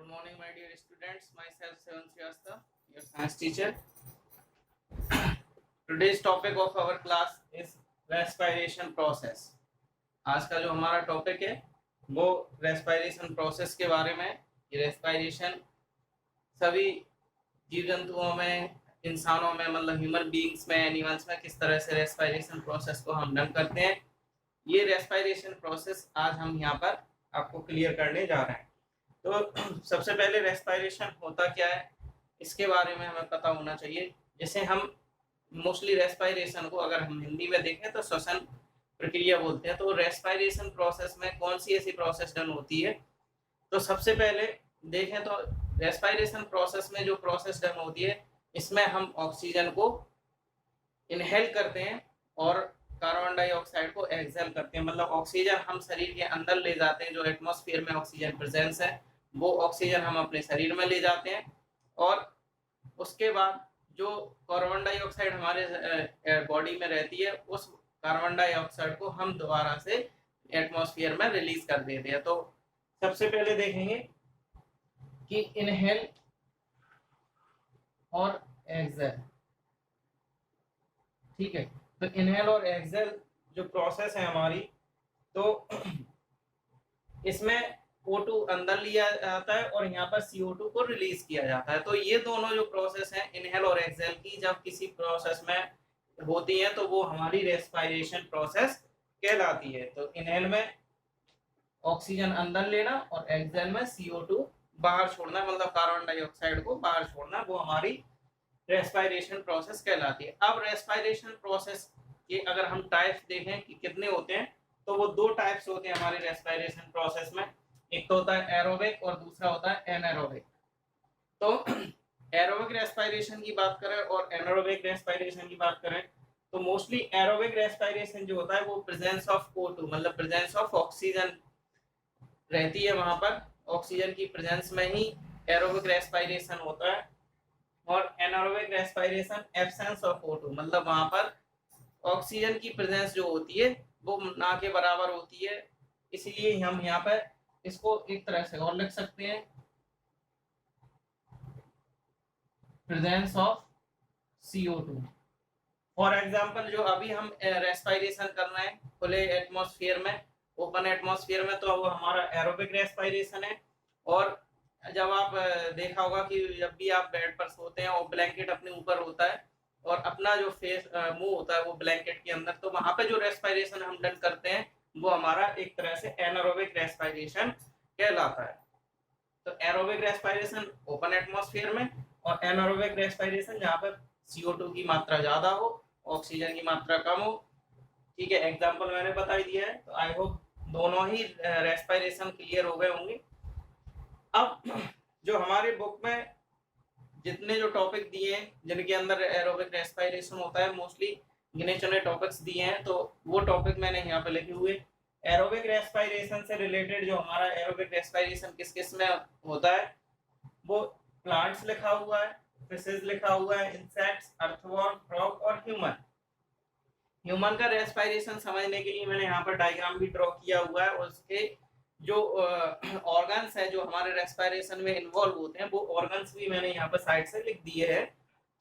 Good morning, my dear students. Myself, Sevan Srivastava, your science teacher. Today's topic of our class is respiration process. आज का जो हमारा topic है वो respiration process के बारे में। ये रेस्पिरेशन सभी जीव जंतुओं में, इंसानों में, मतलब ह्यूमन बीइंग्स में, एनिमल्स में किस तरह से रेस्पिरेशन प्रोसेस को हम डन करते हैं, ये रेस्पिरेशन प्रोसेस आज हम यहाँ पर आपको क्लियर करने जा रहे हैं। तो सबसे पहले रेस्पिरेशन होता क्या है इसके बारे में हमें पता होना चाहिए। जैसे हम मोस्टली रेस्पिरेशन को अगर हम हिंदी में देखें तो श्वसन प्रक्रिया बोलते हैं। तो रेस्पिरेशन प्रोसेस में कौन सी ऐसी प्रोसेस डन होती है, तो सबसे पहले देखें तो रेस्पिरेशन प्रोसेस में जो प्रोसेस डन होती है इसमें हम ऑक्सीजन को इनहेल करते हैं और कार्बन डाइऑक्साइड को एक्सहेल करते हैं। मतलब ऑक्सीजन हम शरीर के अंदर ले जाते हैं, जो एटमॉस्फेयर में ऑक्सीजन प्रेजेंस है वो ऑक्सीजन हम अपने शरीर में ले जाते हैं और उसके बाद जो कार्बन डाइऑक्साइड हमारे बॉडी में रहती है उस कार्बन डाइऑक्साइड को हम दोबारा से एटमॉस्फेयर में रिलीज कर देते हैं। तो सबसे पहले देखेंगे कि इनहेल और एक्सहेल, ठीक है। तो इनहेल और एक्सहेल जो प्रोसेस है हमारी, तो इसमें O2 अंदर लिया जाता है और यहाँ पर CO2 को रिलीज किया जाता है। तो ये दोनों जो प्रोसेस हैं इनहेल और एक्सहेल की, जब किसी प्रोसेस में होती है तो वो हमारी रेस्पिरेशन प्रोसेस कहलाती है। तो इनहेल में ऑक्सीजन अंदर लेना और एक्सहेल में CO2 बाहर छोड़ना, मतलब कार्बन डाइऑक्साइड को बाहर छोड़ना, वो हमारी रेस्पिरेशन प्रोसेस कहलाती है। अब रेस्पिरेशन प्रोसेस के अगर हम टाइप्स देखें कि कितने होते हैं, तो वो दो टाइप्स होते हैं हमारे रेस्पिरेशन प्रोसेस में। एक तो होता है एरोबिक और दूसरा होता है एनारोबिक। तो एरोबिक रेस्पिरेशन की बात करें और एनारोबिक रेस्पिरेशन की बात करें तो मोस्टली एरोबिक रेस्पिरेशन जो होता है वो प्रेजेंस ऑफ O2, मतलब प्रेजेंस ऑफ ऑक्सीजन रहती है, वहां पर ऑक्सीजन की प्रेजेंस में ही एरोबिक रेस्पिरेशन होता है। और anaerobic respiration absence of O2, मतलब वहां पर ऑक्सीजन की प्रेजेंस जो होती है वो ना के बराबर होती है। इसलिए हम यहाँ पर इसको एक तरह से और लिख सकते हैं, presence of CO2। For example जो अभी हम रेस्पिरेशन कर रहे हैं खुले एटमॉस्फेयर में, ओपन एटमॉस्फेयर में, तो वो हमारा एरोबिक रेस्पिरेशन है। और जब आप देखा होगा कि जब भी आप बेड पर सोते हैं और ब्लैंकेट अपने ऊपर होता है और अपना जो फेस मुंह होता है वो ब्लैंकेट के अंदर, तो वहां पे जो रेस्पिरेशन हम डन करते हैं वो हमारा एक तरह से एनारोबिक रेस्पिरेशन कहलाता है। तो एरोबिक रेस्पिरेशन ओपन एटमॉस्फेयर में और एनारोबिक रेस्पिरेशन जहाँ पर CO2 की मात्रा ज्यादा हो, ऑक्सीजन की मात्रा कम हो, ठीक है। एग्जांपल मैंने बता ही दिया है। तो आई होप दोनों ही रेस्पिरेशन क्लियर हो गए होंगे। अब जो हमारे बुक में जितने जो टॉपिक दिए हैं जिनके अंदर एरोबिक रेस्पिरेशन होता है, मोस्टली गिने चुने टॉपिक्स दिए हैं, तो वो टॉपिक मैंने यहाँ पे लिखे हुए। एरोबिक रेस्पिरेशन से रिलेटेड जो हमारा एरोबिक रेस्पिरेशन किस किस में होता है, वो प्लांट्स लिखा हुआ है, फिशेस लिखा हुआ है, इंसेक्ट्स, अर्थवॉर्म, फ्रॉग और ह्यूमन। ह्यूमन का रेस्पिरेशन समझने के लिए मैंने यहाँ पर डायग्राम भी ड्रॉ किया हुआ है। उसके जो ऑर्गन्स है जो हमारे रेस्पिरेशन में इन्वॉल्व होते हैं वो ऑर्गन्स भी मैंने यहाँ पर साइड से लिख दिए हैं,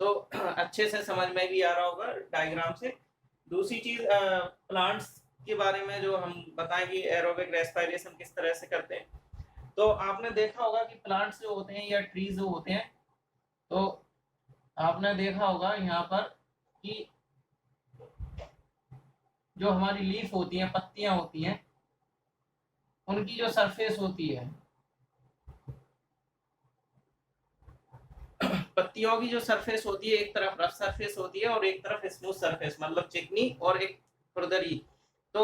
तो अच्छे से समझ में भी आ रहा होगा डायग्राम से। दूसरी चीज प्लांट्स के बारे में जो हम बताएं कि एरोबिक रेस्पिरेशन किस तरह से करते हैं, तो आपने देखा होगा कि प्लांट्स जो होते हैं या ट्रीज जो होते हैं, तो आपने देखा होगा यहाँ पर कि जो हमारी लीफ होती हैं, पत्तियां होती हैं, उनकी जो सरफेस होती है, पत्तियों की जो सरफेस होती है, एक तरफ रफ सरफेस होती है और एक तरफ स्मूथ सरफेस, मतलब चिकनी और एक खुरदरी। तो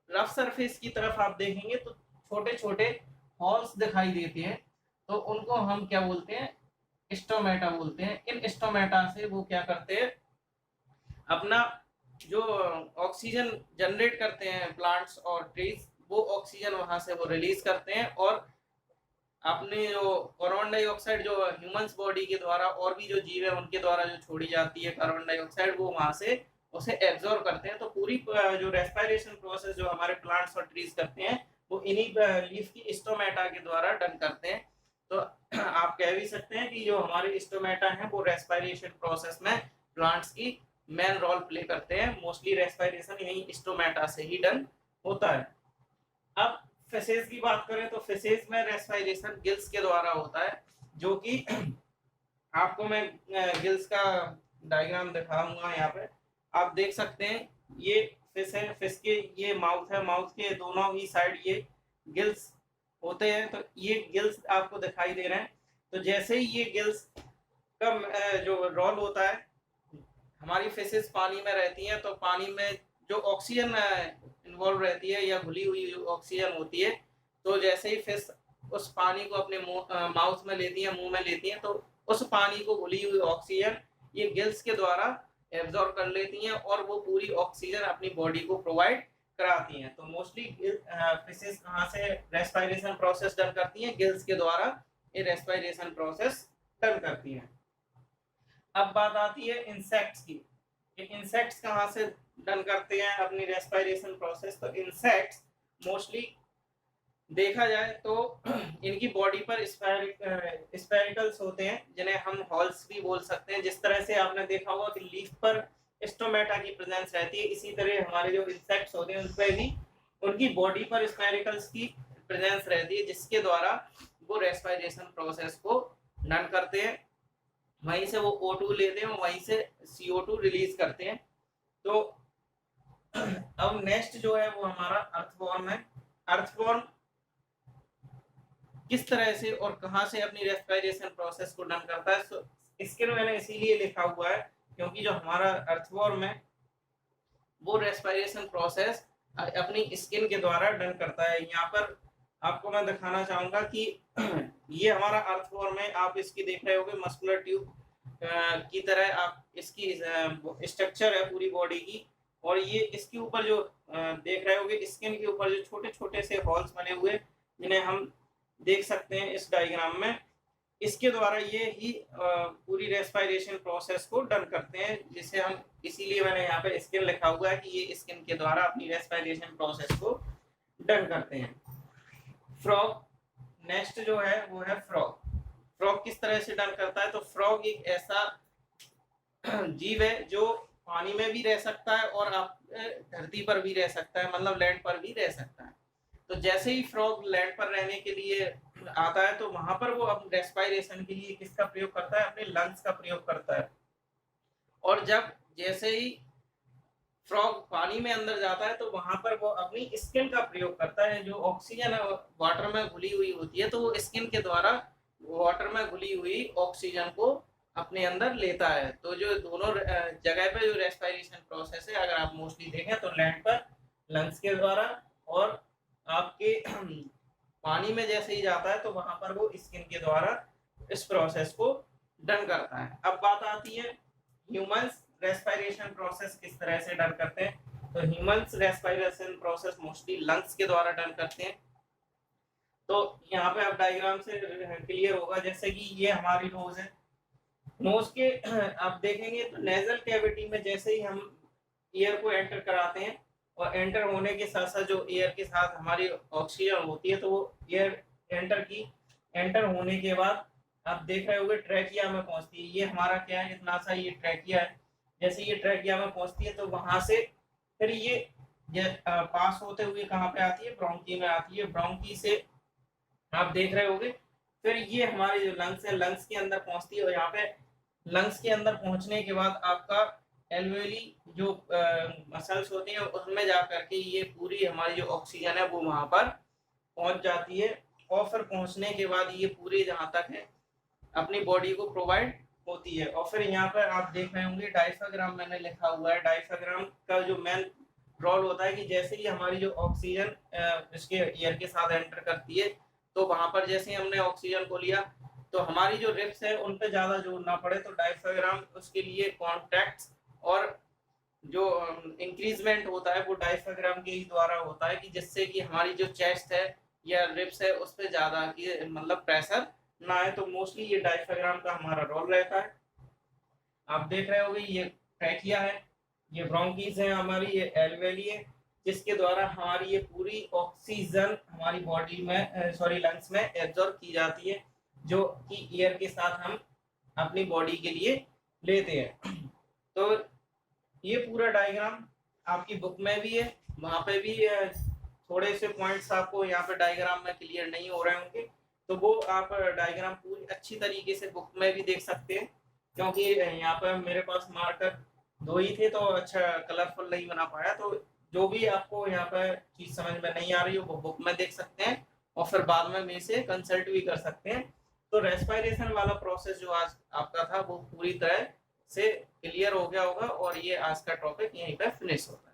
रफ सरफेस की तरफ आप देखेंगे तो छोटे छोटे हॉल्स दिखाई देते हैं, तो उनको हम क्या बोलते हैं, स्टोमेटा बोलते हैं। इन स्टोमेटा से वो क्या करते हैं, अपना जो ऑक्सीजन जनरेट करते हैं प्लांट्स और ट्रीज, वो ऑक्सीजन वहां से वो रिलीज करते हैं और अपने जो कार्बन डाइऑक्साइड जो ह्यूमंस बॉडी के द्वारा और भी जो जीव है उनके द्वारा जो छोड़ी जाती है कार्बन डाइऑक्साइड, वो वहां से उसे एब्जॉर्ब करते हैं। तो पूरी जो रेस्पिरेशन प्रोसेस जो हमारे प्लांट्स और ट्रीज करते हैं वो इन्हीं लीफ की स्टोमेटा के द्वारा डन करते हैं। तो आप कह भी सकते हैं कि जो हमारे स्टोमेटा हैं वो रेस्पिरेशन प्रोसेस में प्लांट्स की मेन रोल प्ले करते हैं। मोस्टली रेस्पिरेशन यही स्टोमेटा से ही डन होता है। अब फिशेज की बात करें तो फिशेज में रेस्पिरेशन गिल्स के द्वारा होता है, जो कि आपको मैं गिल्स का डायग्राम दिखाऊंगा। यहाँ पे आप देख सकते हैं ये फिश है, फिश के ये माउथ है, माउथ के दोनों ही साइड ये गिल्स होते हैं। तो ये गिल्स आपको दिखाई दे रहे हैं। तो जैसे ही ये गिल्स का जो रोल होता है, हमारी फिशेस पानी में रहती हैं तो पानी में जो ऑक्सीजन इन्वॉल्व रहती है या घुली हुई ऑक्सीजन होती है, तो जैसे ही फिश उस पानी को अपने माउथ में लेती है, मुंह में लेती है, तो उस पानी को घुली हुई ऑक्सीजन ये गिल्स के द्वारा एब्जॉर्ब कर लेती हैं और वो पूरी ऑक्सीजन अपनी बॉडी को प्रोवाइड कराती हैं। तो मोस्टली फिशेस कहाँ से रेस्पिरेशन प्रोसेस डन करती हैं? गिल्स के द्वारा ये रेस्पिरेशन प्रोसेस डन करती हैं। अब बात आती है इंसेक्ट्स की। इंसेक्ट्स कहाँ से डन करते हैं अपनी रेस्पिरेशन प्रोसेस? तो इंसेक्ट्स मोस्टली देखा जाए तो इनकी बॉडी पर स्पेरिकल्स होते हैं, जिन्हें हम हॉल्स भी बोल सकते हैं। जिस तरह से आपने देखा होगा कि लीफ पर स्टोमेटा की प्रेजेंस रहती है, इसी तरह हमारे जो इंसेक्ट्स होते हैं उन पर भी उनकी बॉडी पर स्पेरिकल्स की प्रेजेंस रहती है, जिसके द्वारा वो रेस्पिरेशन प्रोसेस को डन करते हैं। वहीं से वो O2 लेते हैं, वहीं से CO2 रिलीज करते हैं। तो अब नेक्स्ट जो है वो हमारा अर्थवॉर्म है। अर्थवॉर्म किस तरह से और कहां से अपनी रेस्पिरेशन प्रोसेस को डन करता है? सो स्किन मैंने इसीलिए लिखा हुआ है क्योंकि जो हमारा अर्थवॉर्म है वो रेस्पिरेशन प्रोसेस अपनी स्किन के द्वारा डन करता है। यहाँ पर आपको मैं दिखाना चाहूंगा कि ये हमारा अर्थवॉर्म है। आप इसकी देख रहे होंगे मस्कुलर ट्यूब की तरह आप इसकी स्ट्रक्चर है पूरी बॉडी की, और ये इसके ऊपर जो देख रहे होंगे स्किन के ऊपर जो छोटे छोटे से हॉल्स बने हुए, जिन्हें हम देख सकते हैं इस डायग्राम में, इसके द्वारा ये ही पूरी रेस्पिरेशन प्रोसेस को डन करते हैं, जिसे हम इसीलिए मैंने यहाँ पे स्किन लिखा हुआ है कि ये स्किन के द्वारा अपनी रेस्पिरेशन प्रोसेस को डन करते हैं। फ्रॉग नेक्स्ट जो है वो है फ्रॉग। फ्रॉग किस तरह से डन करता है? तो फ्रॉग एक ऐसा जीव है जो पानी में भी रह सकता है और आप धरती पर भी रह सकता है, मतलब लैंड पर भी रह सकता है। तो जैसे ही फ्रॉग लैंड पर रहने के लिए आता है तो वहां पर वो अपने रेस्पिरेशन के लिए किसका प्रयोग करता है? अपने लंग्स का प्रयोग करता है। और जब जैसे ही फ्रॉग पानी में अंदर जाता है तो वहां पर वो अपनी स्किन का प्रयोग करता है। जो ऑक्सीजन वाटर में घुली हुई होती है, तो वो स्किन के द्वारा वाटर में घुली हुई ऑक्सीजन को अपने अंदर लेता है। तो जो दोनों जगह पे जो रेस्पिरेशन प्रोसेस है, अगर आप मोस्टली देखें तो लैंड पर लंग्स के द्वारा, और आपके पानी में जैसे ही जाता है तो वहां पर वो स्किन के द्वारा इस प्रोसेस को डन करता है। अब बात आती है ह्यूमंस रेस्पिरेशन प्रोसेस किस तरह से डन करते हैं। तो humans respiration process mostly lungs के द्वारा डन करते हैं। तो यहाँ पे आप डायग्राम से क्लियर होगा, जैसे कि ये हमारी नोज है। नोज के आप देखेंगे तो नेजल कैविटी में जैसे ही हम एयर को एंटर कराते हैं, और एंटर होने के साथ साथ जो एयर के साथ हमारी ऑक्सीजन होती है, तो वो एयर एंटर होने के बाद आप देख रहे होंगे ट्रैकिया में पहुंचती है। ये हमारा क्या है, इतना सा ये ट्रैकिया है। जैसे ये ट्रैकिया में पहुंचती है तो वहां से फिर ये पास होते हुए कहाँ पे आती है? ब्रोंकी में आती है। ब्रोंकी से आप देख रहे होंगे फिर ये हमारे जो लंग्स है, लंग्स के अंदर पहुंचती है। और यहाँ पे लंग्स के अंदर पहुंचने के बाद आपका एल्वेली जो मसल्स होते हैं उसमें जा करके ये पूरी हमारी जो ऑक्सीजन है वो वहां पर पहुंच जाती है। और फिर पहुंचने के बाद ये पूरी जहां तक है अपनी बॉडी को प्रोवाइड होती है। और फिर यहाँ पर आप देख रहे होंगे डायफ्राग्राम मैंने लिखा हुआ है। डायफ्राग्राम का जो मेन रोल होता है कि जैसे ही हमारी जो ऑक्सीजन इसके एयर के साथ एंटर करती है, तो वहां पर जैसे ही हमने ऑक्सीजन को लिया तो हमारी जो रिब्स है उन पे ज्यादा जोर ना पड़े, तो डायफ्राग्राम उसके लिए कॉन्ट्रैक्ट्स और जो इंक्रीजमेंट होता है वो डायफ्राग्राम के ही द्वारा होता है, कि जिससे कि हमारी जो चेस्ट है या रिब्स है उस पे ज्यादा की मतलब प्रेशर ना आए। तो मोस्टली ये डायफ्राग्राम का हमारा रोल रहता है। आप देख रहे होंगे ये ट्रैकिया है, ये ब्रोंकीज है हमारी, ये एल्वेली है, जिसके द्वारा हमारी ये पूरी ऑक्सीजन हमारी बॉडी में लंग्स में एब्जॉर्ब की जाती है। जो कि एयर के साथ हम अपनी बॉडी के लिए लेते हैं। तो ये पूरा डायग्राम आपकी बुक में भी है, वहाँ पे भी थोड़े से पॉइंट्स आपको यहाँ पे डायग्राम में क्लियर नहीं हो रहे होंगे, तो वो आप डायग्राम पूरी अच्छी तरीके से बुक में भी देख सकते हैं, क्योंकि यहाँ पर मेरे पास मार्कर 2 ही थे तो अच्छा कलरफुल नहीं बना पाया। तो जो भी आपको यहाँ पर चीज समझ में नहीं आ रही हो वो बुक में देख सकते हैं और फिर बाद में मेरे से कंसल्ट भी कर सकते हैं। तो रेस्पिरेशन वाला प्रोसेस जो आज आपका था वो पूरी तरह से क्लियर हो गया होगा और ये आज का टॉपिक यहीं पर फिनिश होता है।